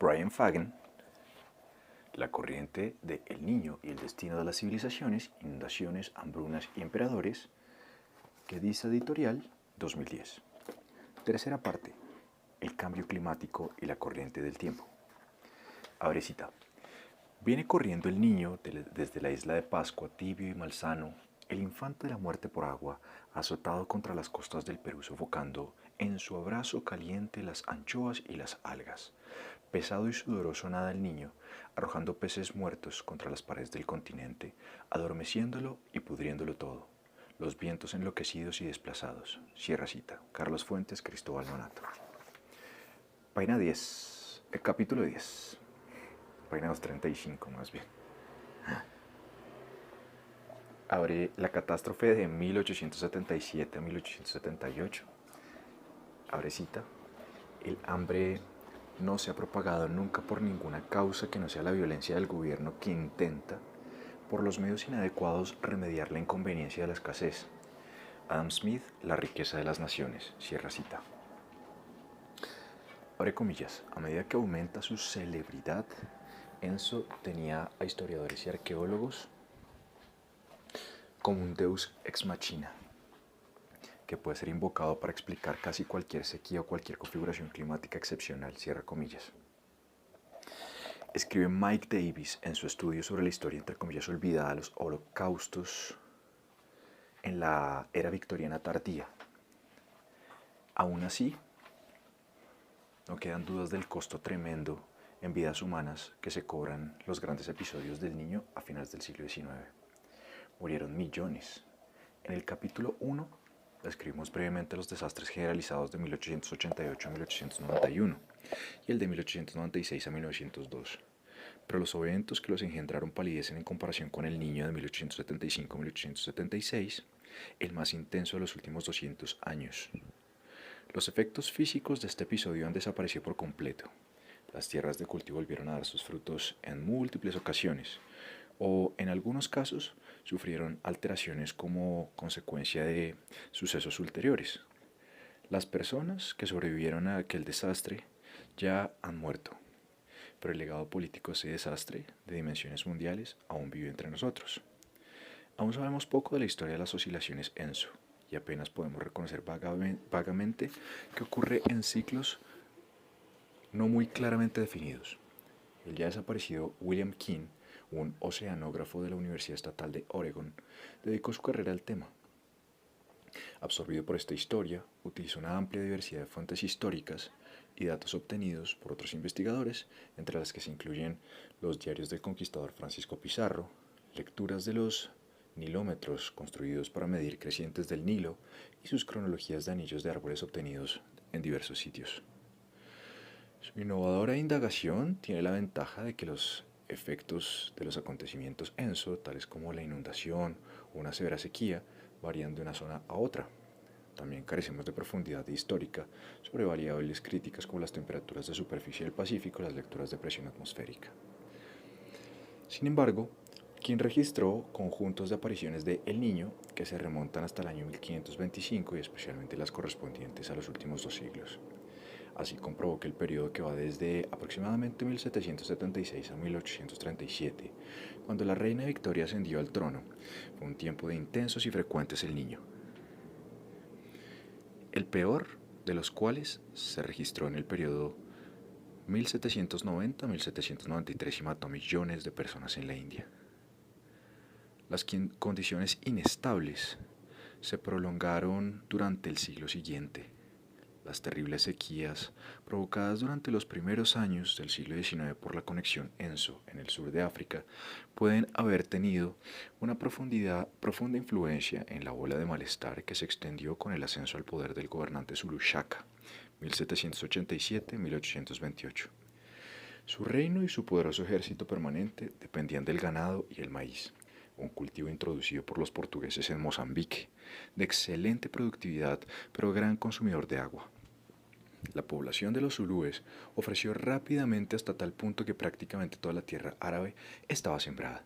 Brian Fagan, La corriente de El Niño y el destino de las civilizaciones, inundaciones, hambrunas y emperadores, que dice editorial 2010. Tercera parte, el cambio climático y la corriente del tiempo. Abre cita. Viene corriendo el niño desde la isla de Pascua, tibio y malsano, el infante de la muerte por agua, azotado contra las costas del Perú, sofocando en su abrazo caliente las anchoas y las algas. Pesado y sudoroso nada el niño, arrojando peces muertos contra las paredes del continente, adormeciéndolo y pudriéndolo todo. Los vientos enloquecidos y desplazados. Cierra cita. Carlos Fuentes, Cristóbal Nonato. Página 10. Capítulo 10. Página 235 más bien. Abre la catástrofe de 1877 a 1878. Abre cita. El hambre no se ha propagado nunca por ninguna causa que no sea la violencia del gobierno que intenta, por los medios inadecuados, remediar la inconveniencia de la escasez. Adam Smith, La riqueza de las naciones. Cierra cita. Abre comillas. A medida que aumenta su celebridad, Enzo tenía a historiadores y arqueólogos como un deus ex machina, que puede ser invocado para explicar casi cualquier sequía o cualquier configuración climática excepcional, cierra comillas. Escribe Mike Davis en su estudio sobre la historia, entre comillas, olvidada de los holocaustos en la era victoriana tardía. Aún así, no quedan dudas del costo tremendo en vidas humanas que se cobran los grandes episodios del Niño a finales del siglo XIX. Murieron millones. En el capítulo 1 describimos brevemente los desastres generalizados de 1888 a 1891 y el de 1896 a 1902, pero los eventos que los engendraron palidecen en comparación con el Niño de 1875 a 1876, el más intenso de los últimos 200 años. Los efectos físicos de este episodio han desaparecido por completo. Las tierras de cultivo volvieron a dar sus frutos en múltiples ocasiones, o en algunos casos sufrieron alteraciones como consecuencia de sucesos ulteriores. Las personas que sobrevivieron a aquel desastre ya han muerto, pero el legado político de ese desastre, de dimensiones mundiales, aún vive entre nosotros. Aún sabemos poco de la historia de las oscilaciones ENSO, y apenas podemos reconocer vagamente que ocurre en ciclos no muy claramente definidos. El ya desaparecido William King, un oceanógrafo de la Universidad Estatal de Oregon, dedicó su carrera al tema. Absorbido por esta historia, utilizó una amplia diversidad de fuentes históricas y datos obtenidos por otros investigadores, entre las que se incluyen los diarios del conquistador Francisco Pizarro, lecturas de los nilómetros construidos para medir crecientes del Nilo y sus cronologías de anillos de árboles obtenidos en diversos sitios. Su innovadora indagación tiene la ventaja de que los efectos de los acontecimientos ENSO, tales como la inundación o una severa sequía, varían de una zona a otra. También carecemos de profundidad histórica sobre variables críticas como las temperaturas de superficie del Pacífico y las lecturas de presión atmosférica. Sin embargo, King registró conjuntos de apariciones de El Niño que se remontan hasta el año 1525 y especialmente las correspondientes a los últimos 2 siglos. Así comprobó que el periodo que va desde aproximadamente 1776 a 1837, cuando la reina Victoria ascendió al trono, fue un tiempo de intensos y frecuentes El Niño. El peor de los cuales se registró en el periodo 1790-1793 y mató a millones de personas en la India. Las condiciones inestables se prolongaron durante el siglo siguiente. Las terribles sequías provocadas durante los primeros años del siglo XIX por la conexión ENSO en el sur de África pueden haber tenido una profunda influencia en la ola de malestar que se extendió con el ascenso al poder del gobernante Zulu Shaka, 1787-1828. Su reino y su poderoso ejército permanente dependían del ganado y el maíz, un cultivo introducido por los portugueses en Mozambique, de excelente productividad pero gran consumidor de agua. La población de los zulúes ofreció rápidamente hasta tal punto que prácticamente toda la tierra árabe estaba sembrada.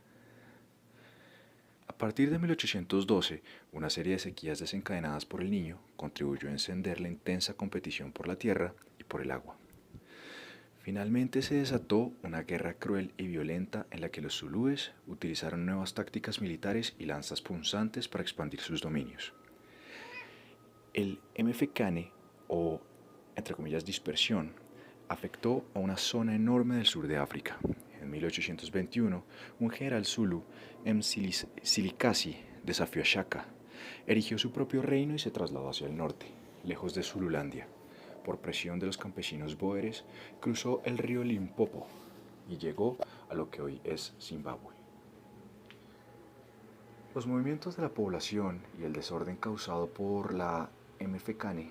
A partir de 1812, una serie de sequías desencadenadas por el Niño contribuyó a encender la intensa competición por la tierra y por el agua. Finalmente se desató una guerra cruel y violenta en la que los zulúes utilizaron nuevas tácticas militares y lanzas punzantes para expandir sus dominios. El MFCANE, o entre comillas dispersión, afectó a una zona enorme del sur de África. En 1821, un general zulú, Msilikasi, desafió a Shaka, erigió su propio reino y se trasladó hacia el norte, lejos de Zululandia. Por presión de los campesinos bóeres, cruzó el río Limpopo y llegó a lo que hoy es Zimbabue. Los movimientos de la población y el desorden causado por la MFCANE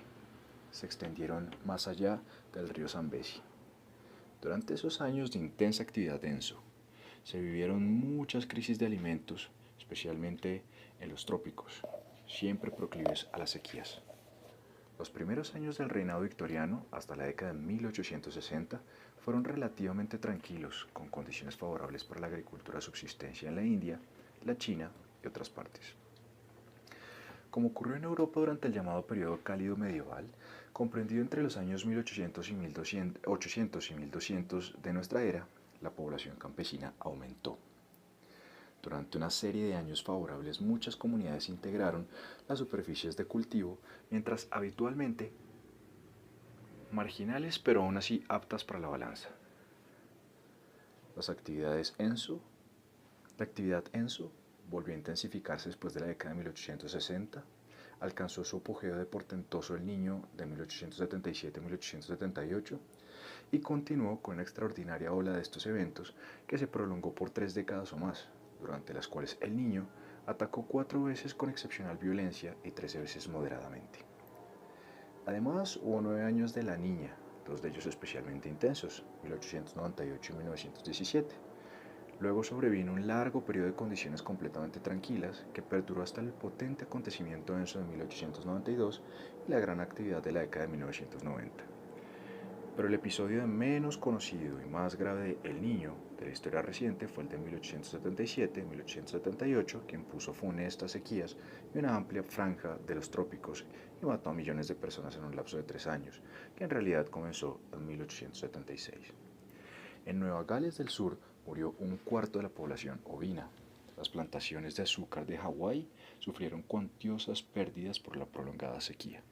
se extendieron más allá del río Zambezi. Durante esos años de intensa actividad denso, se vivieron muchas crisis de alimentos, especialmente en los trópicos, siempre proclives a las sequías. Los primeros años del reinado victoriano, hasta la década de 1860, fueron relativamente tranquilos, con condiciones favorables para la agricultura de subsistencia en la India, la China y otras partes. Como ocurrió en Europa durante el llamado periodo cálido medieval, comprendido entre los años 1800 y 1200 de nuestra era, la población campesina aumentó. Durante una serie de años favorables, muchas comunidades integraron las superficies de cultivo, mientras habitualmente marginales pero aún así aptas para la balanza. La actividad ENSO volvió a intensificarse después de la década de 1860, alcanzó su apogeo de portentoso El Niño de 1877 a 1878 y continuó con una extraordinaria ola de estos eventos que se prolongó por 3 décadas o más, durante las cuales El Niño atacó 4 veces con excepcional violencia y 13 veces moderadamente. Además, hubo 9 años de La Niña, 2 de ellos especialmente intensos, 1898 y 1917. Luego sobrevino un largo periodo de condiciones completamente tranquilas que perduró hasta el potente acontecimiento denso de 1892 y la gran actividad de la década de 1990. Pero el episodio menos conocido y más grave de El Niño de la historia reciente fue el de 1877-1878, que impuso funestas sequías y una amplia franja de los trópicos y mató a millones de personas en un lapso de 3 años, que en realidad comenzó en 1876. En Nueva Gales del Sur murió un cuarto de la población ovina. Las plantaciones de azúcar de Hawái sufrieron cuantiosas pérdidas por la prolongada sequía.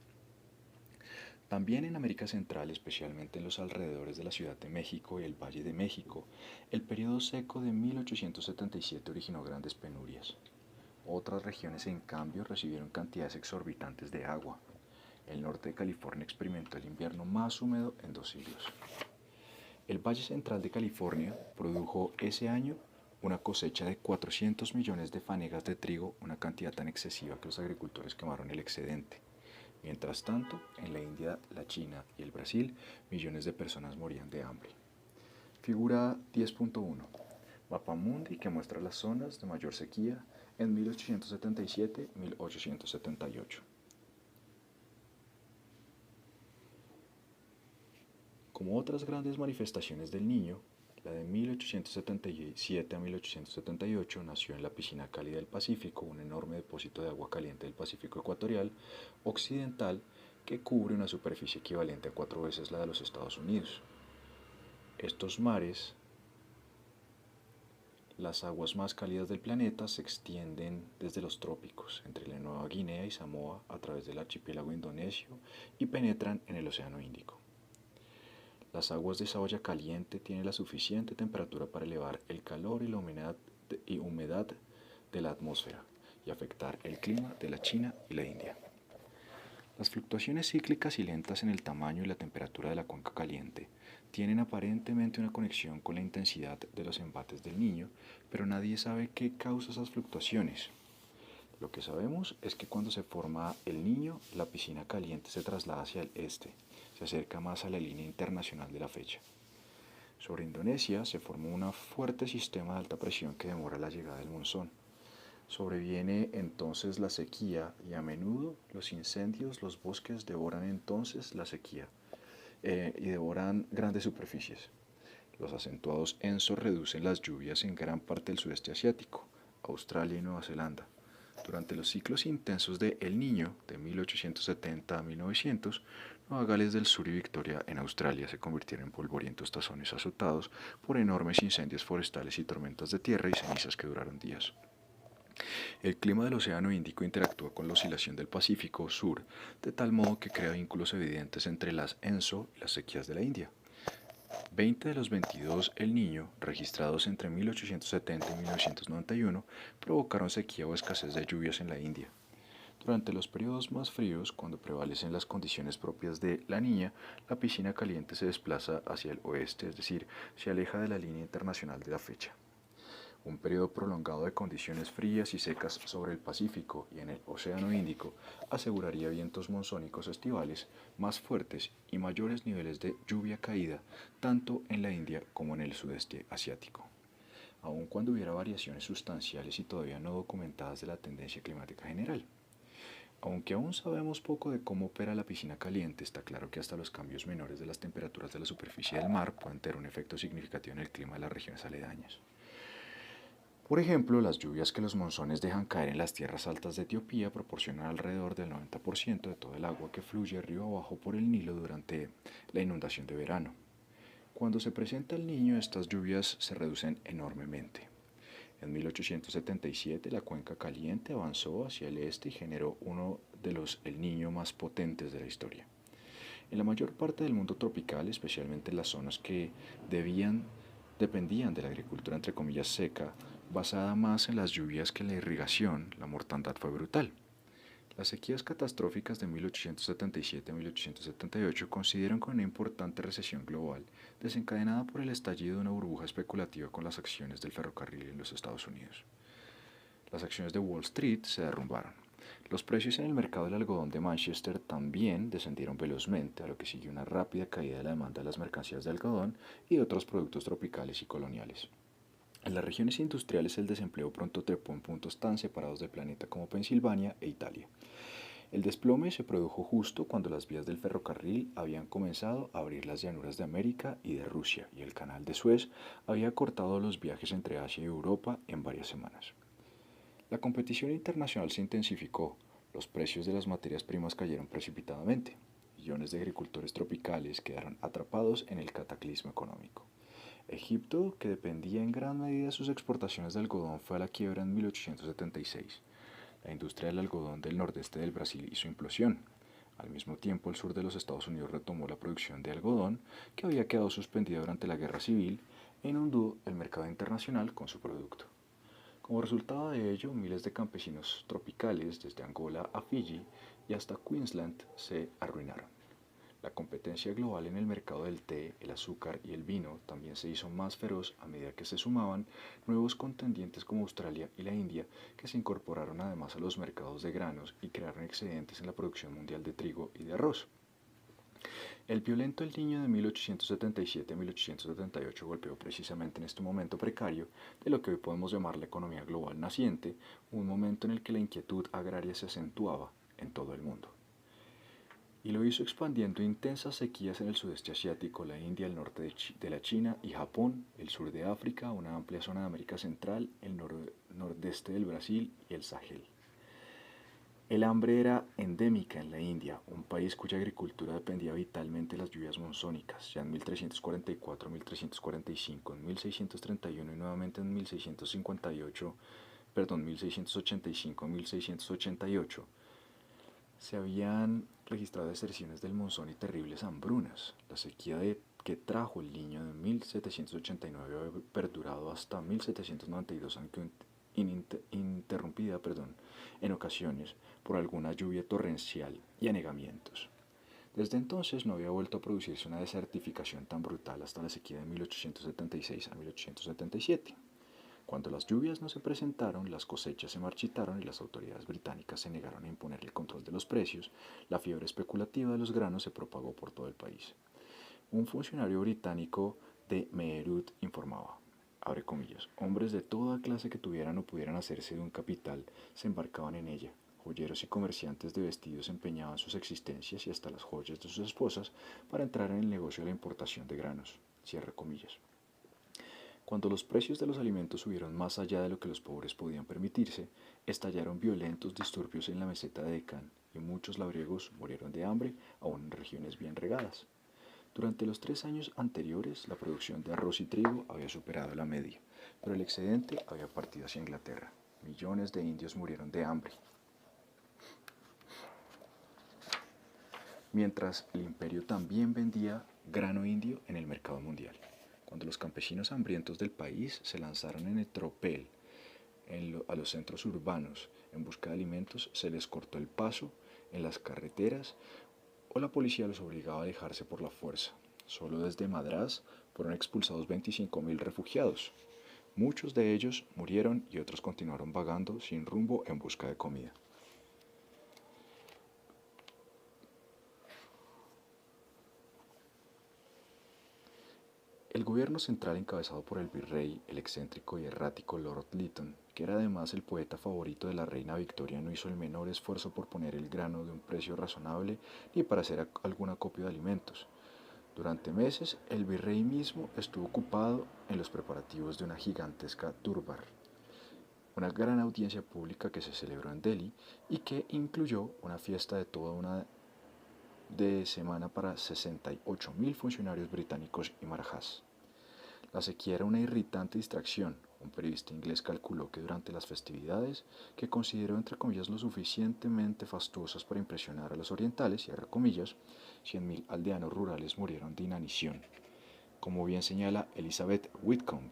También en América Central, especialmente en los alrededores de la Ciudad de México y el Valle de México, el periodo seco de 1877 originó grandes penurias. Otras regiones, en cambio, recibieron cantidades exorbitantes de agua. El norte de California experimentó el invierno más húmedo en 2 siglos. El Valle Central de California produjo ese año una cosecha de 400 millones de fanegas de trigo, una cantidad tan excesiva que los agricultores quemaron el excedente. Mientras tanto, en la India, la China y el Brasil, millones de personas morían de hambre. Figura 10.1. Mapamundi, que muestra las zonas de mayor sequía en 1877-1878. Como otras grandes manifestaciones del Niño, la de 1877 a 1878 nació en la piscina cálida del Pacífico, un enorme depósito de agua caliente del Pacífico ecuatorial occidental que cubre una superficie equivalente a 4 veces la de los Estados Unidos. Estos mares, las aguas más cálidas del planeta, se extienden desde los trópicos, entre la Nueva Guinea y Samoa, a través del archipiélago indonesio y penetran en el Océano Índico. Las aguas de esa olla caliente tienen la suficiente temperatura para elevar el calor y la humedad de la atmósfera y afectar el clima de la China y la India. Las fluctuaciones cíclicas y lentas en el tamaño y la temperatura de la cuenca caliente tienen aparentemente una conexión con la intensidad de los embates del Niño, pero nadie sabe qué causa esas fluctuaciones. Lo que sabemos es que cuando se forma el Niño, la piscina caliente se traslada hacia el este, se acerca más a la línea internacional de la fecha. Sobre Indonesia se formó un fuerte sistema de alta presión que demora la llegada del monzón. Sobreviene entonces la sequía y a menudo los incendios, los bosques devoran entonces la sequía y devoran grandes superficies. Los acentuados ENSO reducen las lluvias en gran parte del sudeste asiático, Australia y Nueva Zelanda. Durante los ciclos intensos de El Niño, de 1870 a 1900, Nueva Gales del Sur y Victoria en Australia se convirtieron en polvorientos tazones azotados por enormes incendios forestales y tormentas de tierra y cenizas que duraron días. El clima del Océano Índico interactúa con la oscilación del Pacífico Sur, de tal modo que crea vínculos evidentes entre las ENSO y las sequías de la India. 20 de los 22 El Niño, registrados entre 1870 y 1991, provocaron sequía o escasez de lluvias en la India. Durante los periodos más fríos, cuando prevalecen las condiciones propias de la Niña, la piscina caliente se desplaza hacia el oeste, es decir, se aleja de la línea internacional de la fecha. Un periodo prolongado de condiciones frías y secas sobre el Pacífico y en el Océano Índico aseguraría vientos monzónicos estivales más fuertes y mayores niveles de lluvia caída tanto en la India como en el sudeste asiático. Aun cuando hubiera variaciones sustanciales y todavía no documentadas de la tendencia climática general. Aunque aún sabemos poco de cómo opera la piscina caliente, está claro que hasta los cambios menores de las temperaturas de la superficie del mar pueden tener un efecto significativo en el clima de las regiones aledañas. Por ejemplo, las lluvias que los monzones dejan caer en las tierras altas de Etiopía proporcionan alrededor del 90% de todo el agua que fluye río abajo por el Nilo durante la inundación de verano. Cuando se presenta el Niño, estas lluvias se reducen enormemente. En 1877, la cuenca caliente avanzó hacia el este y generó uno de los El Niño más potentes de la historia. En la mayor parte del mundo tropical, especialmente en las zonas que dependían de la agricultura entre comillas seca, basada más en las lluvias que en la irrigación, la mortandad fue brutal. Las sequías catastróficas de 1877 a 1878 coincidieron con una importante recesión global desencadenada por el estallido de una burbuja especulativa con las acciones del ferrocarril en los Estados Unidos. Las acciones de Wall Street se derrumbaron. Los precios en el mercado del algodón de Manchester también descendieron velozmente, a lo que siguió una rápida caída de la demanda de las mercancías de algodón y de otros productos tropicales y coloniales. En las regiones industriales el desempleo pronto trepó en puntos tan separados del planeta como Pensilvania e Italia. El desplome se produjo justo cuando las vías del ferrocarril habían comenzado a abrir las llanuras de América y de Rusia, y el canal de Suez había cortado los viajes entre Asia y Europa en varias semanas. La competición internacional se intensificó, los precios de las materias primas cayeron precipitadamente. Millones de agricultores tropicales quedaron atrapados en el cataclismo económico. Egipto, que dependía en gran medida de sus exportaciones de algodón, fue a la quiebra en 1876. La industria del algodón del nordeste del Brasil hizo implosión. Al mismo tiempo, el sur de los Estados Unidos retomó la producción de algodón, que había quedado suspendida durante la Guerra Civil, e inundó el mercado internacional con su producto. Como resultado de ello, miles de campesinos tropicales, desde Angola a Fiji y hasta Queensland, se arruinaron. La competencia global en el mercado del té, el azúcar y el vino también se hizo más feroz a medida que se sumaban nuevos contendientes como Australia y la India, que se incorporaron además a los mercados de granos y crearon excedentes en la producción mundial de trigo y de arroz. El violento El Niño de 1877-1878 golpeó precisamente en este momento precario de lo que hoy podemos llamar la economía global naciente, un momento en el que la inquietud agraria se acentuaba en todo el mundo. Y lo hizo expandiendo intensas sequías en el sudeste asiático, la India, el norte de la China y Japón, el sur de África, una amplia zona de América Central, el nordeste del Brasil y el Sahel. El hambre era endémica en la India, un país cuya agricultura dependía vitalmente de las lluvias monzónicas, ya en 1344, 1345, en 1631 y nuevamente en 1685, 1688. Se habían registrado deserciones del monzón y terribles hambrunas. La sequía que trajo el Niño de 1789 había perdurado hasta 1792, aunque interrumpida en ocasiones por alguna lluvia torrencial y anegamientos. Desde entonces no había vuelto a producirse una desertificación tan brutal hasta la sequía de 1876 a 1877. Cuando las lluvias no se presentaron, las cosechas se marchitaron y las autoridades británicas se negaron a imponer el control de los precios, la fiebre especulativa de los granos se propagó por todo el país. Un funcionario británico de Meerut informaba, abre comillas, hombres de toda clase que tuvieran o pudieran hacerse de un capital se embarcaban en ella. Joyeros y comerciantes de vestidos empeñaban sus existencias y hasta las joyas de sus esposas para entrar en el negocio de la importación de granos. Cierre comillas. Cuando los precios de los alimentos subieron más allá de lo que los pobres podían permitirse, estallaron violentos disturbios en la meseta de Deccan. y muchos labriegos murieron de hambre, aún en regiones bien regadas. Durante los 3 años anteriores, la producción de arroz y trigo había superado la media, pero el excedente había partido hacia Inglaterra. Millones de indios murieron de hambre. Mientras el imperio también vendía grano indio en el mercado mundial. Cuando los campesinos hambrientos del país se lanzaron en el tropel a los centros urbanos en busca de alimentos, se les cortó el paso en las carreteras o la policía los obligaba a alejarse por la fuerza. Solo desde Madrás fueron expulsados 25.000 refugiados. Muchos de ellos murieron y otros continuaron vagando sin rumbo en busca de comida. El gobierno central encabezado por el virrey, el excéntrico y errático Lord Lytton, que era además el poeta favorito de la reina Victoria, no hizo el menor esfuerzo por poner el grano de un precio razonable ni para hacer algún acopio de alimentos. Durante meses, el virrey mismo estuvo ocupado en los preparativos de una gigantesca durbar, una gran audiencia pública que se celebró en Delhi y que incluyó una fiesta de toda una de semana para 68.000 funcionarios británicos y marajás. La sequía era una irritante distracción. Un periodista inglés calculó que durante las festividades, que consideró entre comillas lo suficientemente fastuosas para impresionar a los orientales, cierra comillas, 100.000 aldeanos rurales murieron de inanición. Como bien señala Elizabeth Whitcomb,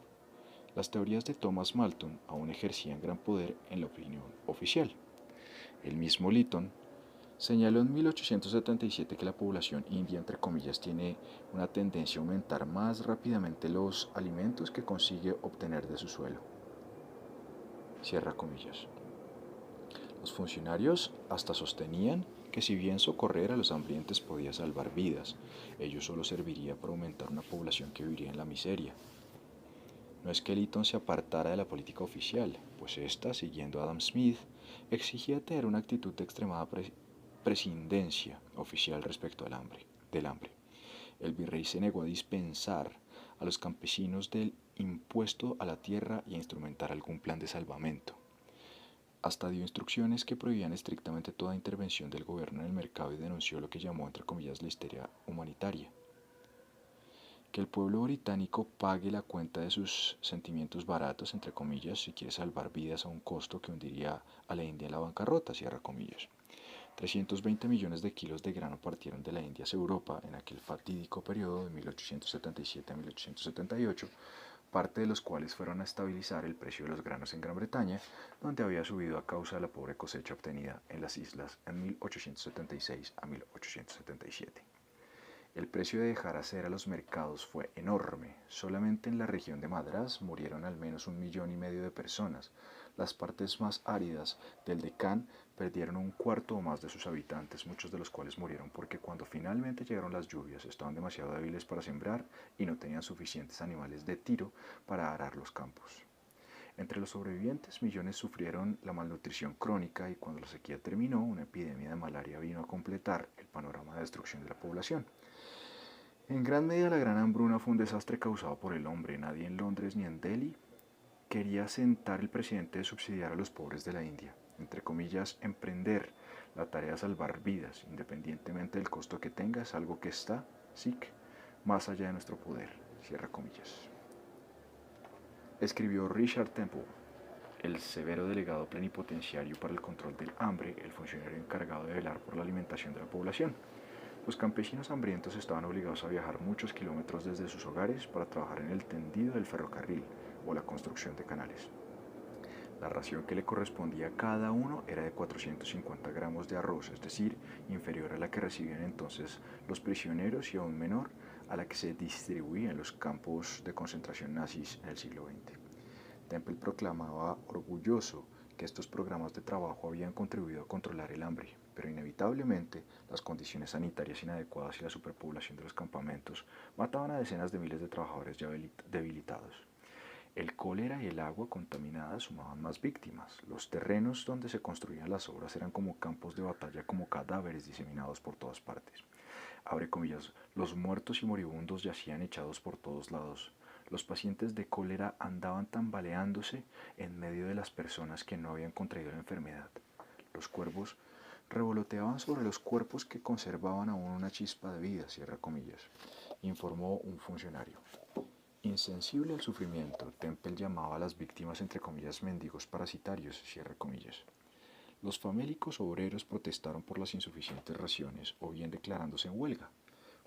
las teorías de Thomas Malthus aún ejercían gran poder en la opinión oficial. El mismo Lytton señaló en 1877 que la población india, entre comillas, tiene una tendencia a aumentar más rápidamente los alimentos que consigue obtener de su suelo. Cierra comillas. Los funcionarios hasta sostenían que si bien socorrer a los hambrientos podía salvar vidas, ello solo serviría para aumentar una población que viviría en la miseria. No es que Lytton se apartara de la política oficial, pues ésta, siguiendo a Adam Smith, exigía tener una actitud de extremada prescindencia oficial respecto del hambre. El virrey se negó a dispensar a los campesinos del impuesto a la tierra y a instrumentar algún plan de salvamento. Hasta dio instrucciones que prohibían estrictamente toda intervención del gobierno en el mercado y denunció lo que llamó, entre comillas, la histeria humanitaria. Que el pueblo británico pague la cuenta de sus sentimientos baratos, entre comillas, si quiere salvar vidas a un costo que hundiría a la India en la bancarrota, cierra comillas. 320 millones de kilos de grano partieron de la India hacia Europa en aquel fatídico periodo de 1877 a 1878, parte de los cuales fueron a estabilizar el precio de los granos en Gran Bretaña, donde había subido a causa de la pobre cosecha obtenida en las islas en 1876 a 1877. El precio de dejar hacer a los mercados fue enorme. Solamente en la región de Madrás murieron al menos 1,5 millones de personas. Las partes más áridas del Deccan perdieron un cuarto o más de sus habitantes, muchos de los cuales murieron porque cuando finalmente llegaron las lluvias estaban demasiado débiles para sembrar y no tenían suficientes animales de tiro para arar los campos. Entre los sobrevivientes, millones sufrieron la malnutrición crónica y cuando la sequía terminó, una epidemia de malaria vino a completar el panorama de destrucción de la población. En gran medida la gran hambruna fue un desastre causado por el hombre. Nadie en Londres ni en Delhi quería sentar el presidente de subsidiar a los pobres de la India, entre comillas, emprender la tarea de salvar vidas, independientemente del costo que tenga, es algo que está, Sikh, más allá de nuestro poder, cierra comillas. Escribió Richard Temple, el severo delegado plenipotenciario para el control del hambre, el funcionario encargado de velar por la alimentación de la población. Los campesinos hambrientos estaban obligados a viajar muchos kilómetros desde sus hogares para trabajar en el tendido del ferrocarril o la construcción de canales. La ración que le correspondía a cada uno era de 450 gramos de arroz, es decir, inferior a la que recibían entonces los prisioneros y aún menor a la que se distribuía en los campos de concentración nazis en el siglo XX. Temple proclamaba orgulloso que estos programas de trabajo habían contribuido a controlar el hambre, pero inevitablemente las condiciones sanitarias inadecuadas y la superpoblación de los campamentos mataban a decenas de miles de trabajadores ya debilitados. El cólera y el agua contaminada sumaban más víctimas. Los terrenos donde se construían las obras eran como campos de batalla, como cadáveres diseminados por todas partes. Abre comillas, los muertos y moribundos yacían echados por todos lados. Los pacientes de cólera andaban tambaleándose en medio de las personas que no habían contraído la enfermedad. Los cuervos revoloteaban sobre los cuerpos que conservaban aún una chispa de vida, cierra comillas, informó un funcionario. Insensible al sufrimiento, Temple llamaba a las víctimas entre comillas mendigos parasitarios, cierra comillas. Los famélicos obreros protestaron por las insuficientes raciones o bien declarándose en huelga.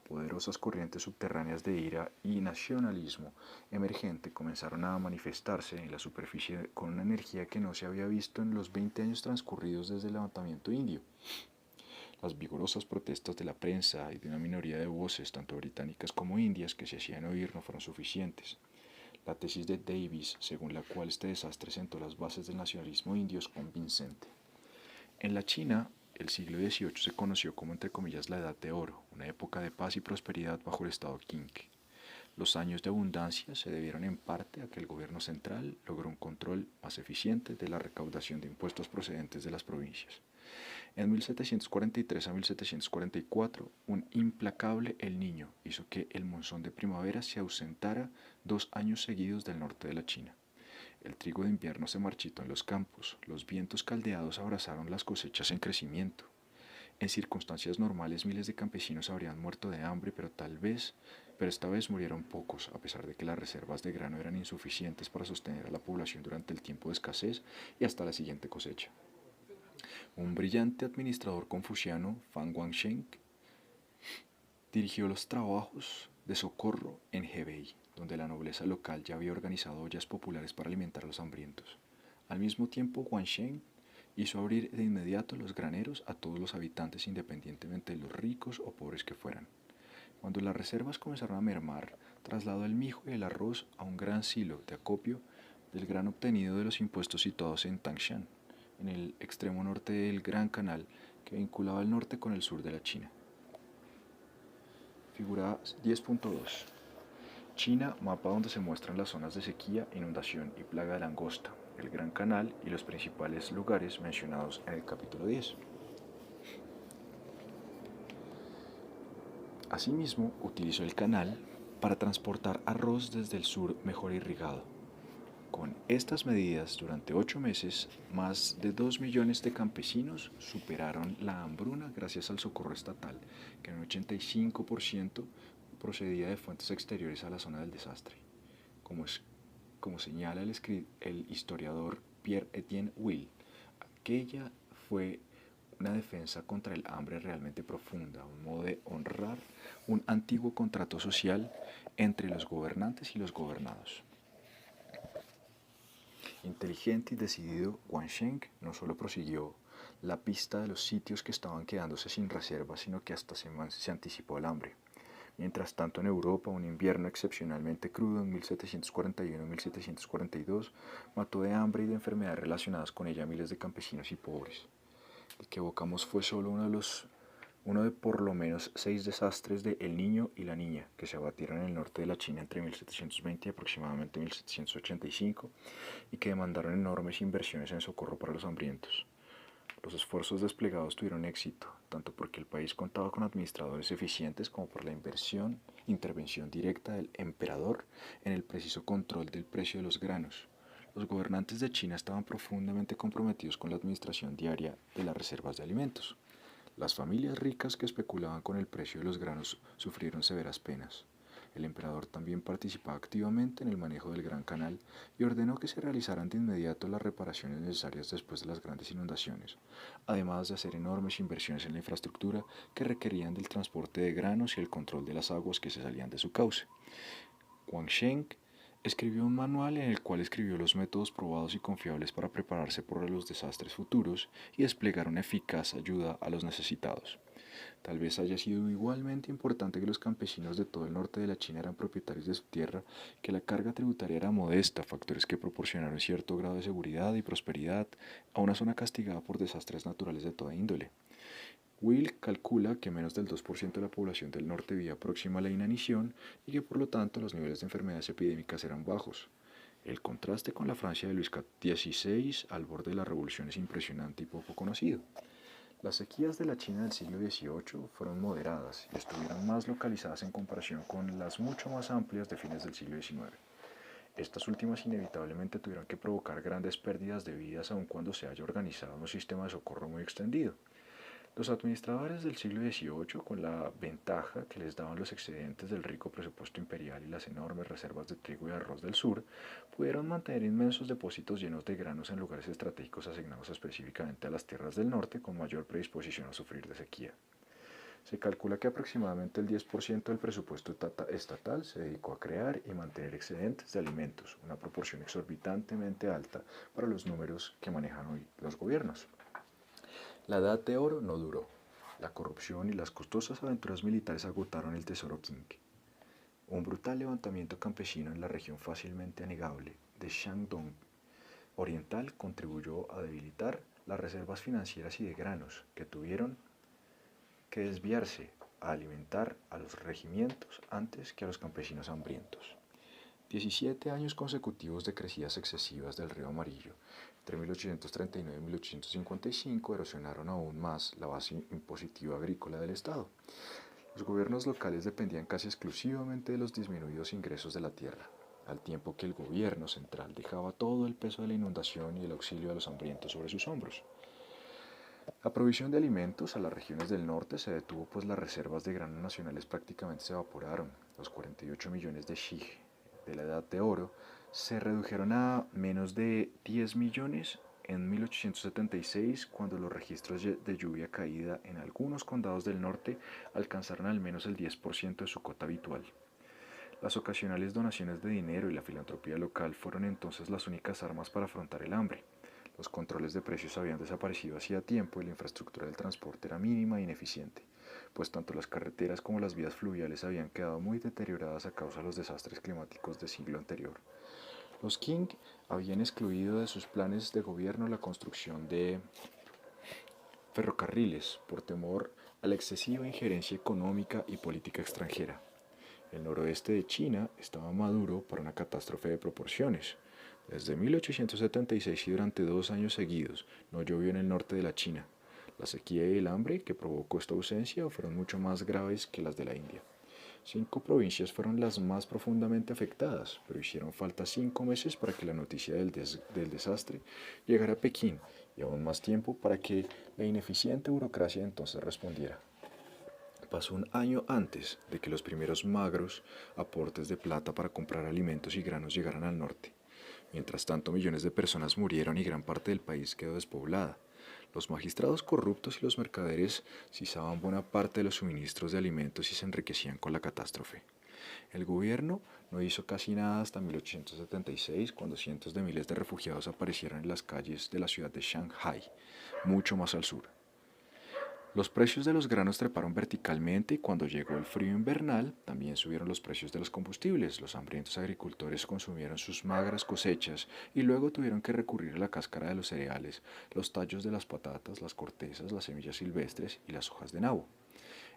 Poderosas corrientes subterráneas de ira y nacionalismo emergente comenzaron a manifestarse en la superficie con una energía que no se había visto en los 20 años transcurridos desde el levantamiento indio. Las vigorosas protestas de la prensa y de una minoría de voces, tanto británicas como indias, que se hacían oír no fueron suficientes. La tesis de Davis, según la cual este desastre sentó las bases del nacionalismo indio, es convincente. En la China, el siglo XVIII se conoció como entre comillas la Edad de Oro, una época de paz y prosperidad bajo el estado Qing. Los años de abundancia se debieron en parte a que el gobierno central logró un control más eficiente de la recaudación de impuestos procedentes de las provincias. En 1743 a 1744, un implacable El Niño hizo que el monzón de primavera se ausentara 2 años seguidos del norte de la China. El trigo de invierno se marchitó en los campos, los vientos caldeados abrazaron las cosechas en crecimiento. En circunstancias normales miles de campesinos habrían muerto de hambre, pero esta vez murieron pocos, a pesar de que las reservas de grano eran insuficientes para sostener a la población durante el tiempo de escasez y hasta la siguiente cosecha. Un brillante administrador confuciano, Fan Guangsheng, dirigió los trabajos de socorro en Hebei, donde la nobleza local ya había organizado ollas populares para alimentar a los hambrientos. Al mismo tiempo, Guangsheng hizo abrir de inmediato los graneros a todos los habitantes independientemente de los ricos o pobres que fueran. Cuando las reservas comenzaron a mermar, trasladó el mijo y el arroz a un gran silo de acopio del grano obtenido de los impuestos situados en Tangshan, en el extremo norte del Gran Canal que vinculaba el norte con el sur de la China. Figura 10.2. China, mapa donde se muestran las zonas de sequía, inundación y plaga de langosta, el Gran Canal y los principales lugares mencionados en el capítulo 10. Asimismo, utilizó el canal para transportar arroz desde el sur mejor irrigado. Con estas medidas, durante 8 meses, más de 2 millones de campesinos superaron la hambruna gracias al socorro estatal, que en un 85% procedía de fuentes exteriores a la zona del desastre. Como señala el historiador Pierre-Étienne Will, aquella fue una defensa contra el hambre realmente profunda, un modo de honrar un antiguo contrato social entre los gobernantes y los gobernados. Inteligente y decidido, Guangsheng no solo prosiguió la pista de los sitios que estaban quedándose sin reservas, sino que hasta se anticipó al hambre. Mientras tanto, en Europa, un invierno excepcionalmente crudo en 1741-1742 mató de hambre y de enfermedades relacionadas con ella a miles de campesinos y pobres. El que evocamos fue solo uno de por lo menos 6 desastres de El Niño y la Niña que se abatieron en el norte de la China entre 1720 y aproximadamente 1785 y que demandaron enormes inversiones en socorro para los hambrientos. Los esfuerzos desplegados tuvieron éxito, tanto porque el país contaba con administradores eficientes como por la intervención directa del emperador en el preciso control del precio de los granos. Los gobernantes de China estaban profundamente comprometidos con la administración diaria de las reservas de alimentos. Las familias ricas que especulaban con el precio de los granos sufrieron severas penas. El emperador también participaba activamente en el manejo del Gran Canal y ordenó que se realizaran de inmediato las reparaciones necesarias después de las grandes inundaciones, además de hacer enormes inversiones en la infraestructura que requerían del transporte de granos y el control de las aguas que se salían de su cauce. Guangsheng escribió un manual en el cual escribió los métodos probados y confiables para prepararse por los desastres futuros y desplegar una eficaz ayuda a los necesitados. Tal vez haya sido igualmente importante que los campesinos de todo el norte de la China eran propietarios de su tierra, que la carga tributaria era modesta, factores que proporcionaron cierto grado de seguridad y prosperidad a una zona castigada por desastres naturales de toda índole. Will calcula que menos del 2% de la población del norte vivía próxima a la inanición y que por lo tanto los niveles de enfermedades epidémicas eran bajos. El contraste con la Francia de Luis XVI al borde de la revolución es impresionante y poco conocido. Las sequías de la China del siglo XVIII fueron moderadas y estuvieron más localizadas en comparación con las mucho más amplias de fines del siglo XIX. Estas últimas inevitablemente tuvieron que provocar grandes pérdidas de vidas aun cuando se haya organizado un sistema de socorro muy extendido. Los administradores del siglo XVIII, con la ventaja que les daban los excedentes del rico presupuesto imperial y las enormes reservas de trigo y arroz del sur, pudieron mantener inmensos depósitos llenos de granos en lugares estratégicos asignados específicamente a las tierras del norte con mayor predisposición a sufrir de sequía. Se calcula que aproximadamente el 10% del presupuesto estatal se dedicó a crear y mantener excedentes de alimentos, una proporción exorbitantemente alta para los números que manejan hoy los gobiernos. La Edad de Oro no duró. La corrupción y las costosas aventuras militares agotaron el tesoro Qing. Un brutal levantamiento campesino en la región fácilmente anegable de Shandong Oriental contribuyó a debilitar las reservas financieras y de granos que tuvieron que desviarse a alimentar a los regimientos antes que a los campesinos hambrientos. 17 años consecutivos de crecidas excesivas del río Amarillo, entre 1839 y 1855, erosionaron aún más la base impositiva agrícola del Estado. Los gobiernos locales dependían casi exclusivamente de los disminuidos ingresos de la tierra, al tiempo que el gobierno central dejaba todo el peso de la inundación y el auxilio a los hambrientos sobre sus hombros. La provisión de alimentos a las regiones del norte se detuvo pues las reservas de granos nacionales prácticamente se evaporaron. Los 48 millones de shih de la Edad de Oro se redujeron a menos de 10 millones en 1876, cuando los registros de lluvia caída en algunos condados del norte alcanzaron al menos el 10% de su cota habitual. Las ocasionales donaciones de dinero y la filantropía local fueron entonces las únicas armas para afrontar el hambre. Los controles de precios habían desaparecido hacía tiempo y la infraestructura del transporte era mínima e ineficiente, pues tanto las carreteras como las vías fluviales habían quedado muy deterioradas a causa de los desastres climáticos del siglo anterior. Los Qing habían excluido de sus planes de gobierno la construcción de ferrocarriles por temor a la excesiva injerencia económica y política extranjera. El noroeste de China estaba maduro para una catástrofe de proporciones. Desde 1876 y durante 2 años seguidos no llovió en el norte de la China. La sequía y el hambre que provocó esta ausencia fueron mucho más graves que las de la India. 5 provincias fueron las más profundamente afectadas, pero hicieron falta 5 meses para que la noticia del desastre llegara a Pekín y aún más tiempo para que la ineficiente burocracia entonces respondiera. Pasó un año antes de que los primeros magros aportes de plata para comprar alimentos y granos llegaran al norte. Mientras tanto, millones de personas murieron y gran parte del país quedó despoblada. Los magistrados corruptos y los mercaderes cizaban buena parte de los suministros de alimentos y se enriquecían con la catástrofe. El gobierno no hizo casi nada hasta 1876, cuando cientos de miles de refugiados aparecieron en las calles de la ciudad de Shanghái, mucho más al sur. Los precios de los granos treparon verticalmente y cuando llegó el frío invernal también subieron los precios de los combustibles. Los hambrientos agricultores consumieron sus magras cosechas y luego tuvieron que recurrir a la cáscara de los cereales, los tallos de las patatas, las cortezas, las semillas silvestres y las hojas de nabo.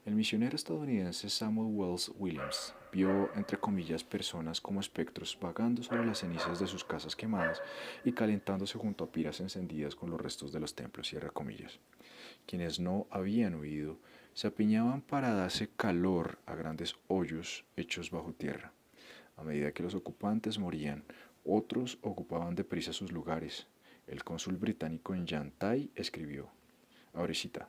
El misionero estadounidense Samuel Wells Williams vio, entre comillas, personas como espectros vagando sobre las cenizas de sus casas quemadas y calentándose junto a piras encendidas con los restos de los templos, cierra comillas. Quienes no habían huido se apiñaban para darse calor a grandes hoyos hechos bajo tierra. A medida que los ocupantes morían, otros ocupaban deprisa sus lugares. El cónsul británico en Yantai escribió, ahora cita,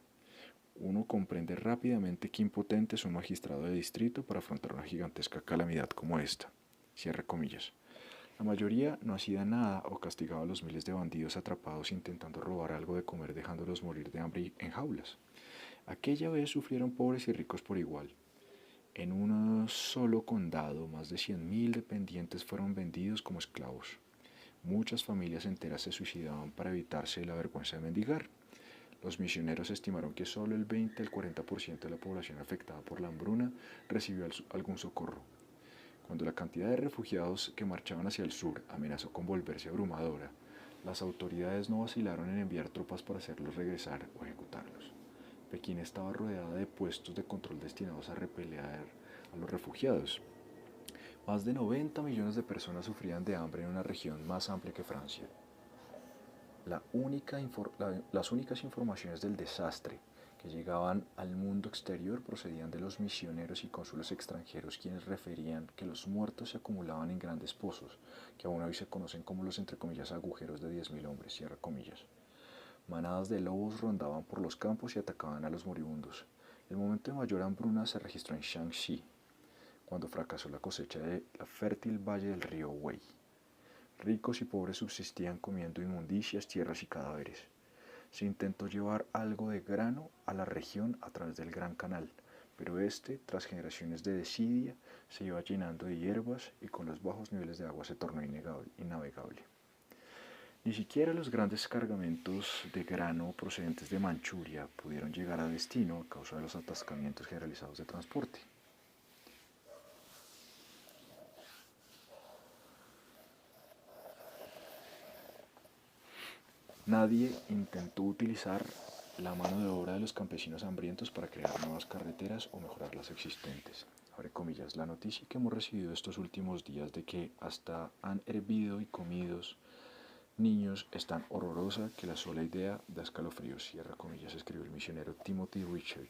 uno comprende rápidamente qué impotente es un magistrado de distrito para afrontar una gigantesca calamidad como esta. Cierra comillas. La mayoría no hacía nada o castigaba a los miles de bandidos atrapados intentando robar algo de comer dejándolos morir de hambre en jaulas. Aquella vez sufrieron pobres y ricos por igual. En un solo condado, más de 100.000 dependientes fueron vendidos como esclavos. Muchas familias enteras se suicidaban para evitarse la vergüenza de mendigar. Los misioneros estimaron que solo el 20 al 40% de la población afectada por la hambruna recibió algún socorro. Cuando la cantidad de refugiados que marchaban hacia el sur amenazó con volverse abrumadora, las autoridades no vacilaron en enviar tropas para hacerlos regresar o ejecutarlos. Pekín estaba rodeada de puestos de control destinados a repeler a los refugiados. Más de 90 millones de personas sufrían de hambre en una región más amplia que Francia. Las únicas informaciones del desastre que llegaban al mundo exterior procedían de los misioneros y cónsules extranjeros, quienes referían que los muertos se acumulaban en grandes pozos, que aún hoy se conocen como los entre comillas agujeros de 10.000 hombres, cierra comillas. Manadas de lobos rondaban por los campos y atacaban a los moribundos. El momento de mayor hambruna se registró en Shaanxi, cuando fracasó la cosecha de la fértil valle del río Wei. Ricos y pobres subsistían comiendo inmundicias, tierras y cadáveres. Se intentó llevar algo de grano a la región a través del Gran Canal, pero este, tras generaciones de desidia, se iba llenando de hierbas y con los bajos niveles de agua se tornó innavegable. Ni siquiera los grandes cargamentos de grano procedentes de Manchuria pudieron llegar a destino a causa de los atascamientos generalizados de transporte. Nadie intentó utilizar la mano de obra de los campesinos hambrientos para crear nuevas carreteras o mejorar las existentes. Abre comillas, la noticia que hemos recibido estos últimos días de que hasta han hervido y comidos niños es tan horrorosa que la sola idea da escalofríos, cierra comillas, escribió el misionero Timothy Richard.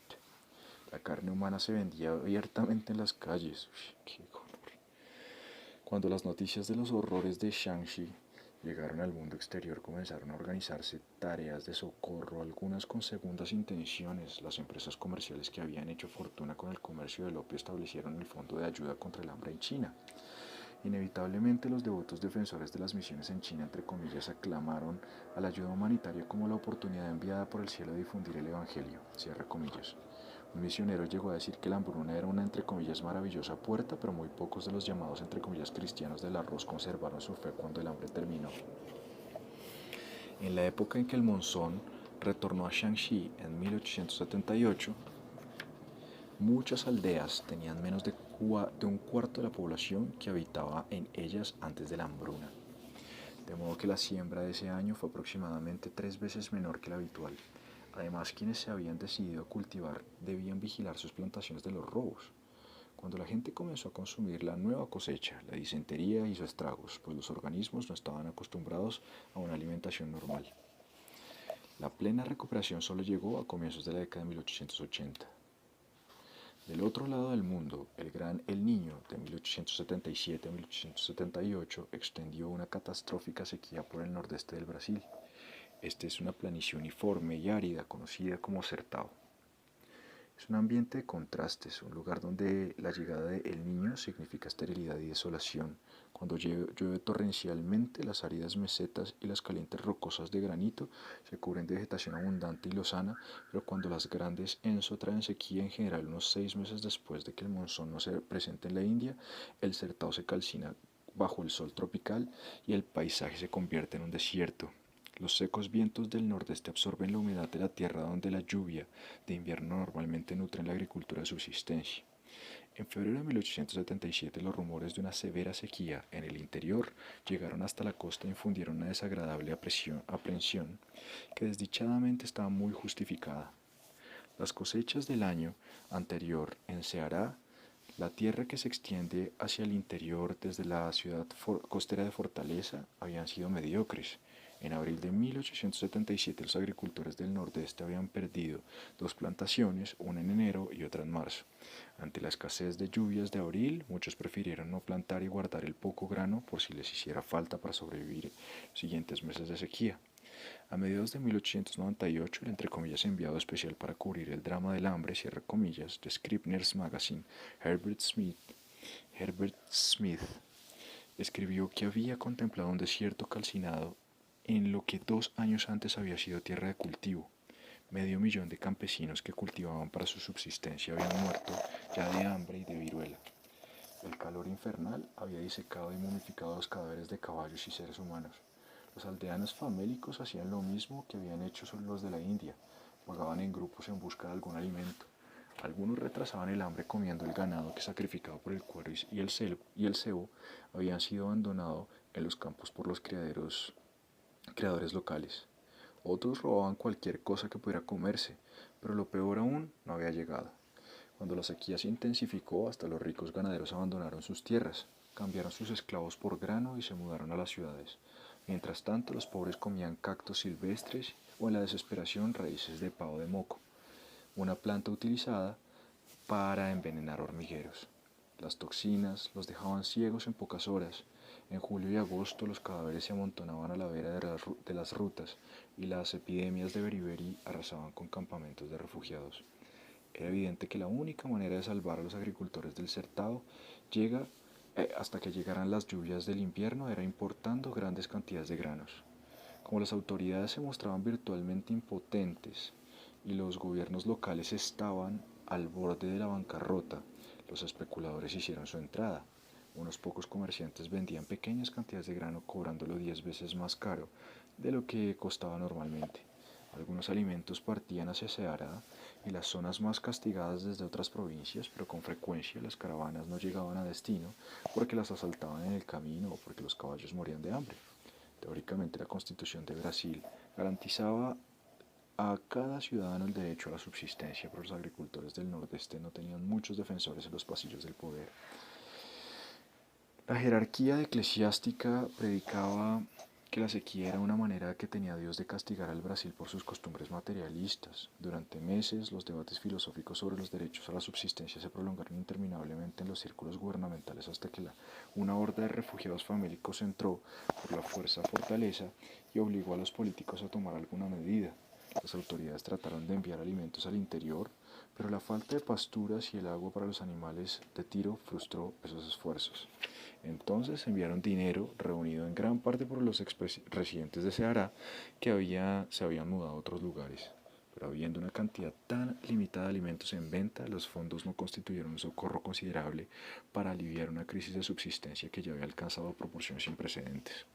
La carne humana se vendía abiertamente en las calles. Uy, qué horror. Cuando las noticias de los horrores de Shaanxi llegaron al mundo exterior, comenzaron a organizarse tareas de socorro, algunas con segundas intenciones. Las empresas comerciales que habían hecho fortuna con el comercio del opio establecieron el Fondo de Ayuda contra el Hambre en China. Inevitablemente los devotos defensores de las misiones en China, entre comillas, aclamaron a la ayuda humanitaria como la oportunidad enviada por el cielo de difundir el Evangelio, cierra comillas. Un misionero llegó a decir que la hambruna era una, entre comillas, maravillosa puerta, pero muy pocos de los llamados, entre comillas, cristianos del arroz conservaron su fe cuando el hambre terminó. En la época en que el monzón retornó a Shaanxi en 1878, muchas aldeas tenían menos de un cuarto de la población que habitaba en ellas antes de la hambruna, de modo que la siembra de ese año fue aproximadamente 3 veces menor que la habitual. Además, quienes se habían decidido a cultivar debían vigilar sus plantaciones de los robos. Cuando la gente comenzó a consumir la nueva cosecha, la disentería hizo estragos, pues los organismos no estaban acostumbrados a una alimentación normal. La plena recuperación solo llegó a comienzos de la década de 1880. Del otro lado del mundo, el gran El Niño de 1877 a 1878 extendió una catastrófica sequía por el nordeste del Brasil. Este es una planicie uniforme y árida conocida como Sertão. Es un ambiente de contrastes, un lugar donde la llegada de El Niño significa esterilidad y desolación. Cuando llueve torrencialmente, las áridas mesetas y las calientes rocosas de granito se cubren de vegetación abundante y lozana, pero cuando las grandes Enso traen sequía, en general unos 6 meses después de que el monzón no se presente en la India, el Sertão se calcina bajo el sol tropical y el paisaje se convierte en un desierto. Los secos vientos del nordeste absorben la humedad de la tierra donde la lluvia de invierno normalmente nutre la agricultura de subsistencia. En febrero de 1877 los rumores de una severa sequía en el interior llegaron hasta la costa e infundieron una desagradable aprensión que desdichadamente estaba muy justificada. Las cosechas del año anterior en Ceará, la tierra que se extiende hacia el interior desde la ciudad costera de Fortaleza, habían sido mediocres. En abril de 1877 los agricultores del nordeste habían perdido 2 plantaciones, una en enero y otra en marzo. Ante la escasez de lluvias de abril, muchos prefirieron no plantar y guardar el poco grano por si les hiciera falta para sobrevivir los siguientes meses de sequía. A mediados de 1898, el entre comillas enviado especial para cubrir el drama del hambre, cierra comillas, de Scribner's Magazine, Herbert Smith, escribió que había contemplado un desierto calcinado en lo que 2 años antes había sido tierra de cultivo. 500.000 de campesinos que cultivaban para su subsistencia habían muerto ya de hambre y de viruela. El calor infernal había disecado y momificado los cadáveres de caballos y seres humanos. Los aldeanos famélicos hacían lo mismo que habían hecho los de la India, vagaban en grupos en busca de algún alimento. Algunos retrasaban el hambre comiendo el ganado que sacrificado por el cuero y el cebo habían sido abandonados en los campos por los criadores locales. Otros robaban cualquier cosa que pudiera comerse, pero lo peor aún no había llegado. Cuando la sequía se intensificó, hasta los ricos ganaderos abandonaron sus tierras, cambiaron sus esclavos por grano y se mudaron a las ciudades. Mientras tanto, los pobres comían cactos silvestres o en la desesperación raíces de pavo de moco, una planta utilizada para envenenar hormigueros. Las toxinas los dejaban ciegos en pocas horas. En julio y agosto los cadáveres se amontonaban a la vera de las rutas y las epidemias de beriberi arrasaban con campamentos de refugiados. Era evidente que la única manera de salvar a los agricultores del Certado hasta que llegaran las lluvias del invierno era importando grandes cantidades de granos. Como las autoridades se mostraban virtualmente impotentes y los gobiernos locales estaban al borde de la bancarrota, los especuladores hicieron su entrada. Unos pocos comerciantes vendían pequeñas cantidades de grano cobrándolo 10 veces más caro de lo que costaba normalmente. Algunos alimentos partían hacia Ceará y las zonas más castigadas desde otras provincias, pero con frecuencia las caravanas no llegaban a destino porque las asaltaban en el camino o porque los caballos morían de hambre. Teóricamente, la Constitución de Brasil garantizaba a cada ciudadano el derecho a la subsistencia, pero los agricultores del Nordeste no tenían muchos defensores en los pasillos del poder. La jerarquía eclesiástica predicaba que la sequía era una manera que tenía Dios de castigar al Brasil por sus costumbres materialistas. Durante meses, los debates filosóficos sobre los derechos a la subsistencia se prolongaron interminablemente en los círculos gubernamentales hasta que una horda de refugiados famélicos entró por la fuerza fortaleza y obligó a los políticos a tomar alguna medida. Las autoridades trataron de enviar alimentos al interior, pero la falta de pasturas y el agua para los animales de tiro frustró esos esfuerzos. Entonces enviaron dinero, reunido en gran parte por los residentes de Ceará que se habían mudado a otros lugares. Pero habiendo una cantidad tan limitada de alimentos en venta, los fondos no constituyeron un socorro considerable para aliviar una crisis de subsistencia que ya había alcanzado proporciones sin precedentes.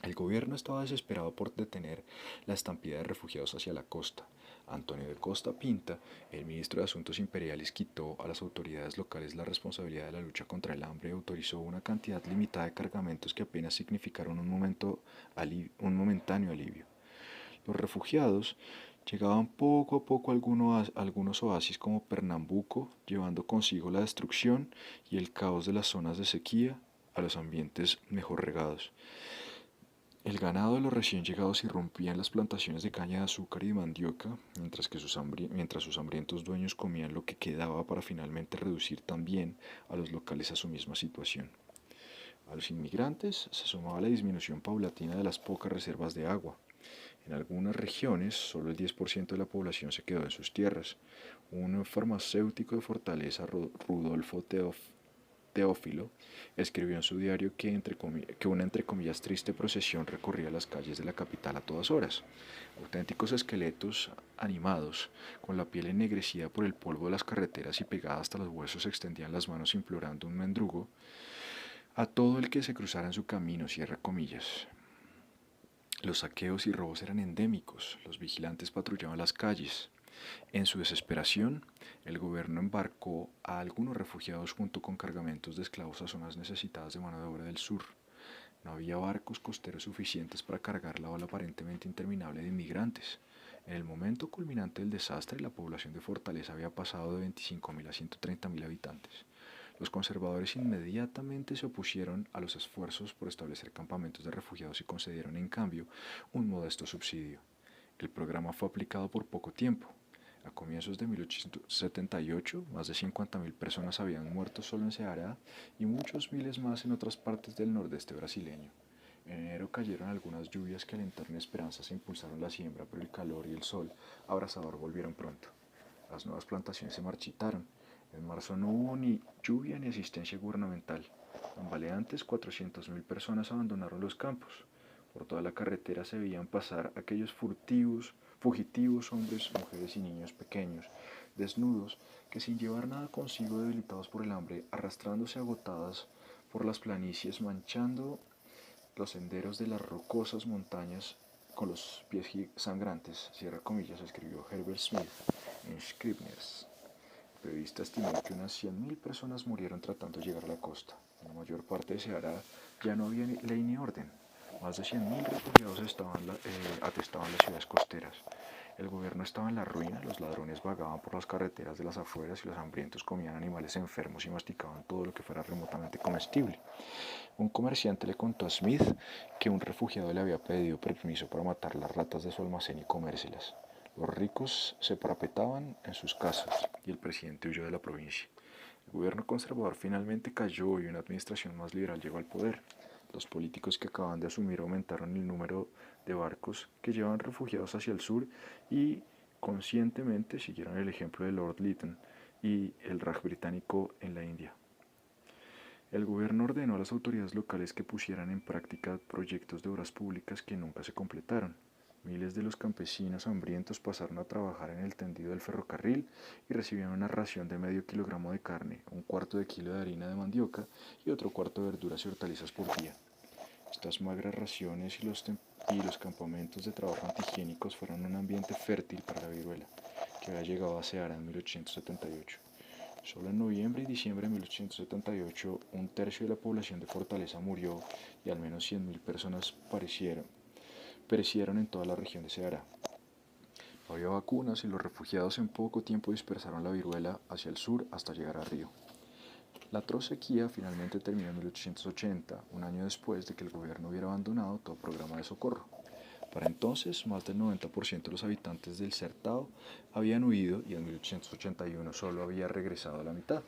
El gobierno estaba desesperado por detener la estampida de refugiados hacia la costa. Antonio de Costa Pinta, el ministro de Asuntos Imperiales, quitó a las autoridades locales la responsabilidad de la lucha contra el hambre y autorizó una cantidad limitada de cargamentos que apenas significaron un momentáneo alivio. Los refugiados llegaban poco a poco a algunos oasis como Pernambuco, llevando consigo la destrucción y el caos de las zonas de sequía a los ambientes mejor regados. El ganado de los recién llegados irrumpía en las plantaciones de caña de azúcar y de mandioca, mientras sus hambrientos dueños comían lo que quedaba para finalmente reducir también a los locales a su misma situación. A los inmigrantes se sumaba la disminución paulatina de las pocas reservas de agua. En algunas regiones, solo el 10% de la población se quedó en sus tierras. Un farmacéutico de Fortaleza, Rudolfo Teófilo, escribió en su diario que una entre comillas triste procesión recorría las calles de la capital a todas horas. Auténticos esqueletos animados, con la piel ennegrecida por el polvo de las carreteras y pegada hasta los huesos, extendían las manos implorando un mendrugo a todo el que se cruzara en su camino, cierra comillas. Los saqueos y robos eran endémicos, los vigilantes patrullaban las calles. En su desesperación, el gobierno embarcó a algunos refugiados junto con cargamentos de esclavos a zonas necesitadas de mano de obra del sur. No había barcos costeros suficientes para cargar la ola aparentemente interminable de inmigrantes. En el momento culminante del desastre, la población de Fortaleza había pasado de 25.000 a 130.000 habitantes. Los conservadores inmediatamente se opusieron a los esfuerzos por establecer campamentos de refugiados y concedieron, en cambio, un modesto subsidio. El programa fue aplicado por poco tiempo. A comienzos de 1878, más de 50.000 personas habían muerto solo en Ceará y muchos miles más en otras partes del nordeste brasileño. En enero cayeron algunas lluvias que alentaron esperanzas e impulsaron la siembra, pero el calor y el sol abrasador volvieron pronto. Las nuevas plantaciones se marchitaron. En marzo no hubo ni lluvia ni asistencia gubernamental. Tambaleantes, 400.000 personas abandonaron los campos. Por toda la carretera se veían pasar aquellos fugitivos hombres, mujeres y niños pequeños, desnudos, que sin llevar nada consigo, debilitados por el hambre, arrastrándose agotadas por las planicies, manchando los senderos de las rocosas montañas con los pies sangrantes, cierra comillas, escribió Herbert Smith en Scribners. El periodista estimó que unas 100.000 personas murieron tratando de llegar a la costa. En la mayor parte de Ceará ya no había ley ni orden. Más de 100.000 refugiados atestaban las ciudades costeras. El gobierno estaba en la ruina, los ladrones vagaban por las carreteras de las afueras y los hambrientos comían animales enfermos y masticaban todo lo que fuera remotamente comestible. Un comerciante le contó a Smith que un refugiado le había pedido permiso para matar las ratas de su almacén y comérselas. Los ricos se parapetaban en sus casas y el presidente huyó de la provincia. El gobierno conservador finalmente cayó y una administración más liberal llegó al poder. Los políticos que acaban de asumir aumentaron el número de barcos que llevan refugiados hacia el sur y conscientemente siguieron el ejemplo de Lord Lytton y el Raj británico en la India. El gobierno ordenó a las autoridades locales que pusieran en práctica proyectos de obras públicas que nunca se completaron. Miles de los campesinos hambrientos pasaron a trabajar en el tendido del ferrocarril y recibían una ración de medio kilogramo de carne, un cuarto de kilo de harina de mandioca y otro cuarto de verduras y hortalizas por día. Estas magras raciones y los campamentos de trabajo antihigiénicos fueron un ambiente fértil para la viruela, que había llegado a Ceará en 1878. Solo en noviembre y diciembre de 1878, un tercio de la población de Fortaleza murió y al menos 100.000 personas perecieron en toda la región de Ceará. No había vacunas y los refugiados en poco tiempo dispersaron la viruela hacia el sur hasta llegar a Río. La atroz sequía finalmente terminó en 1880, un año después de que el gobierno hubiera abandonado todo programa de socorro. Para entonces, más del 90% de los habitantes del Sertao habían huido y en 1881 solo había regresado a la mitad.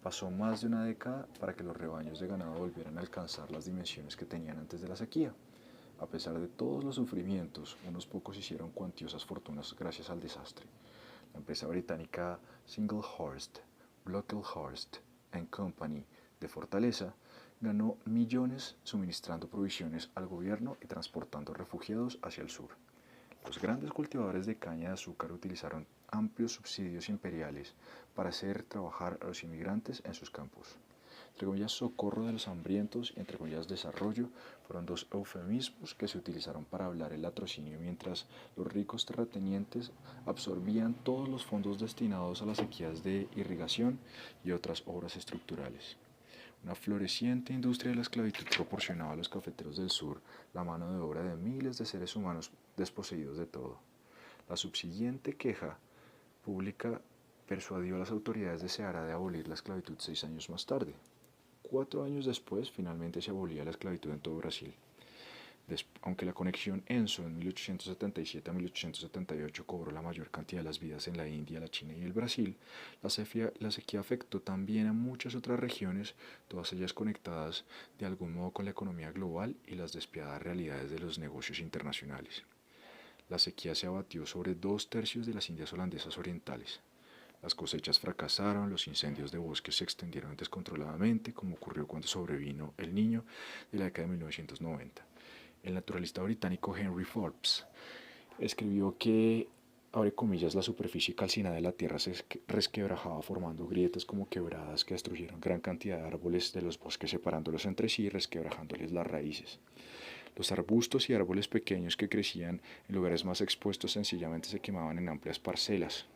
Pasó más de una década para que los rebaños de ganado volvieran a alcanzar las dimensiones que tenían antes de la sequía. A pesar de todos los sufrimientos, unos pocos hicieron cuantiosas fortunas gracias al desastre. La empresa británica Singlehurst, Brocklehurst and Company de Fortaleza ganó millones suministrando provisiones al gobierno y transportando refugiados hacia el sur. Los grandes cultivadores de caña de azúcar utilizaron amplios subsidios imperiales para hacer trabajar a los inmigrantes en sus campos. Entre comillas, socorro de los hambrientos y entre comillas, desarrollo fueron dos eufemismos que se utilizaron para hablar el latrocinio mientras los ricos terratenientes absorbían todos los fondos destinados a las sequías de irrigación y otras obras estructurales. Una floreciente industria de la esclavitud proporcionaba a los cafeteros del sur la mano de obra de miles de seres humanos desposeídos de todo. La subsiguiente queja pública persuadió a las autoridades de Ceará de abolir la esclavitud 6 años más tarde. 4 años después, finalmente se abolía la esclavitud en todo Brasil. Aunque la conexión ENSO en 1877 a 1878 cobró la mayor cantidad de las vidas en la India, la China y el Brasil, la sequía afectó también a muchas otras regiones, todas ellas conectadas de algún modo con la economía global y las despiadadas realidades de los negocios internacionales. La sequía se abatió sobre 2/3 de las Indias holandesas orientales. Las cosechas fracasaron, los incendios de bosques se extendieron descontroladamente, como ocurrió cuando sobrevino el Niño de la década de 1990. El naturalista británico Henry Forbes escribió que, abre comillas, la superficie calcinada de la Tierra se resquebrajaba formando grietas como quebradas que destruyeron gran cantidad de árboles de los bosques separándolos entre sí y resquebrajándoles las raíces. Los arbustos y árboles pequeños que crecían en lugares más expuestos sencillamente se quemaban en amplias parcelas.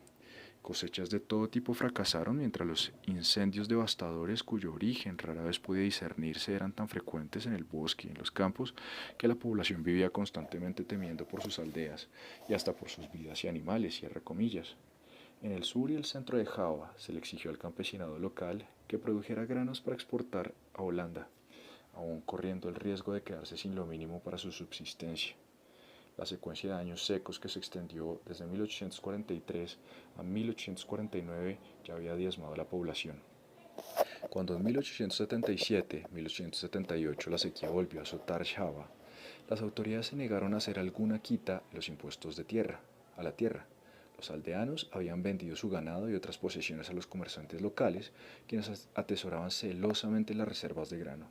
Cosechas de todo tipo fracasaron mientras los incendios devastadores cuyo origen rara vez podía discernirse eran tan frecuentes en el bosque y en los campos que la población vivía constantemente temiendo por sus aldeas y hasta por sus vidas y animales, cierra comillas. En el sur y el centro de Java se le exigió al campesinado local que produjera granos para exportar a Holanda, aún corriendo el riesgo de quedarse sin lo mínimo para su subsistencia. La secuencia de años secos que se extendió desde 1843 a 1849 ya había diezmado a la población. Cuando en 1877-1878 la sequía volvió a azotar Java, las autoridades se negaron a hacer alguna quita en los impuestos a la tierra. Los aldeanos habían vendido su ganado y otras posesiones a los comerciantes locales, quienes atesoraban celosamente las reservas de grano.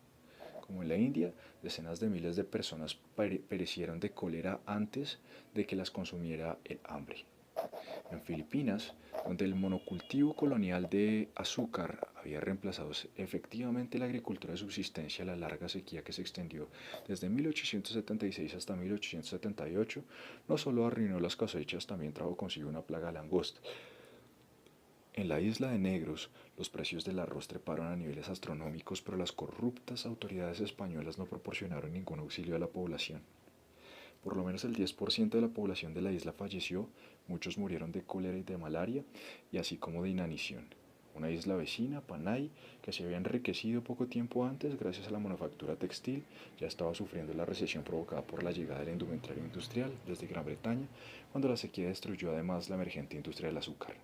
Como en la India, decenas de miles de personas perecieron de cólera antes de que las consumiera el hambre. En Filipinas, donde el monocultivo colonial de azúcar había reemplazado efectivamente la agricultura de subsistencia, la larga sequía que se extendió desde 1876 hasta 1878 no solo arruinó las cosechas, también trajo consigo una plaga de langosta. En la isla de Negros, los precios del arroz treparon a niveles astronómicos, pero las corruptas autoridades españolas no proporcionaron ningún auxilio a la población. Por lo menos el 10% de la población de la isla falleció, muchos murieron de cólera y de malaria, y así como de inanición. Una isla vecina, Panay, que se había enriquecido poco tiempo antes gracias a la manufactura textil, ya estaba sufriendo la recesión provocada por la llegada del indumentario industrial desde Gran Bretaña, cuando la sequía destruyó además la emergente industria del azúcar.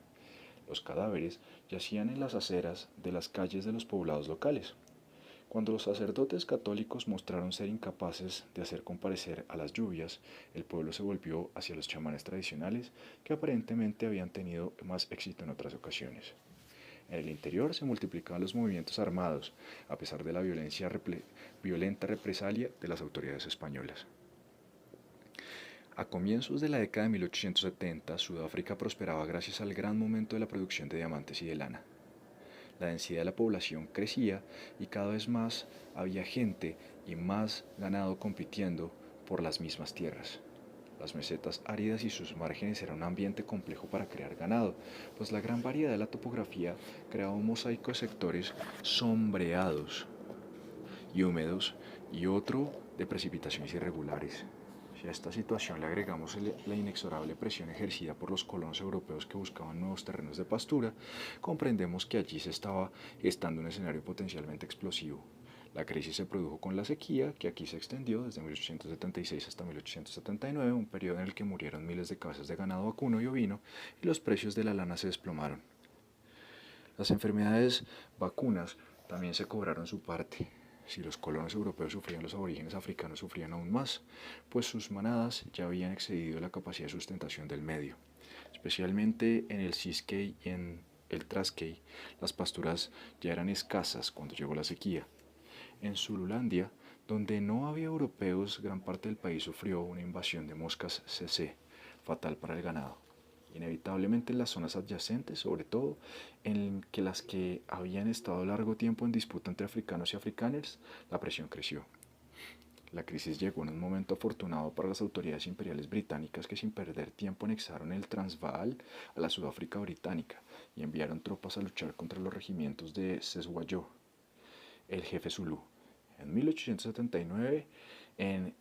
Los cadáveres yacían en las aceras de las calles de los poblados locales. Cuando los sacerdotes católicos mostraron ser incapaces de hacer comparecer a las lluvias, el pueblo se volvió hacia los chamanes tradicionales que aparentemente habían tenido más éxito en otras ocasiones. En el interior se multiplicaban los movimientos armados, a pesar de la violenta represalia de las autoridades españolas. A comienzos de la década de 1870, Sudáfrica prosperaba gracias al gran momento de la producción de diamantes y de lana. La densidad de la población crecía y cada vez más había gente y más ganado compitiendo por las mismas tierras. Las mesetas áridas y sus márgenes eran un ambiente complejo para crear ganado, pues la gran variedad de la topografía creaba un mosaico de sectores sombreados y húmedos y otro de precipitaciones irregulares. Si a esta situación le agregamos la inexorable presión ejercida por los colonos europeos que buscaban nuevos terrenos de pastura, comprendemos que allí se estaba gestando un escenario potencialmente explosivo. La crisis se produjo con la sequía, que aquí se extendió desde 1876 hasta 1879, un periodo en el que murieron miles de cabezas de ganado vacuno y ovino, y los precios de la lana se desplomaron. Las enfermedades vacunas también se cobraron su parte. Si los colonos europeos sufrían, los aborígenes africanos sufrían aún más, pues sus manadas ya habían excedido la capacidad de sustentación del medio. Especialmente en el Ciskei y en el Traskei, las pasturas ya eran escasas cuando llegó la sequía. En Zululandia, donde no había europeos, gran parte del país sufrió una invasión de moscas CC, fatal para el ganado. Inevitablemente en las zonas adyacentes, sobre todo en que las que habían estado largo tiempo en disputa entre africanos y afrikaners, la presión creció. La crisis llegó en un momento afortunado para las autoridades imperiales británicas que sin perder tiempo anexaron el Transvaal a la Sudáfrica británica y enviaron tropas a luchar contra los regimientos de Ceswallo, el jefe Zulu. En 1879, en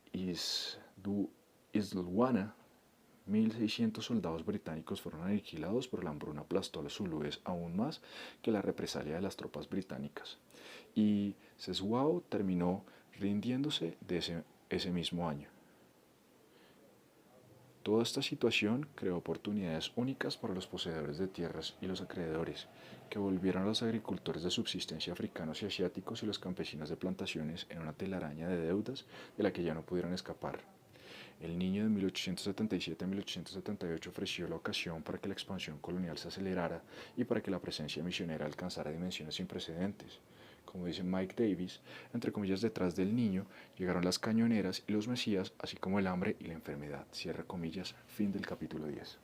Isdlwana, 1.600 soldados británicos fueron aniquilados, pero la hambruna aplastó a los zulúes aún más que la represalia de las tropas británicas. Y Ceswao terminó rindiéndose ese mismo año. Toda esta situación creó oportunidades únicas para los poseedores de tierras y los acreedores, que volvieron a los agricultores de subsistencia africanos y asiáticos y los campesinos de plantaciones en una telaraña de deudas de la que ya no pudieron escapar. El Niño de 1877 a 1878 ofreció la ocasión para que la expansión colonial se acelerara y para que la presencia misionera alcanzara dimensiones sin precedentes. Como dice Mike Davis, entre comillas, detrás del niño llegaron las cañoneras y los mesías, así como el hambre y la enfermedad. Cierra comillas, fin del capítulo 10.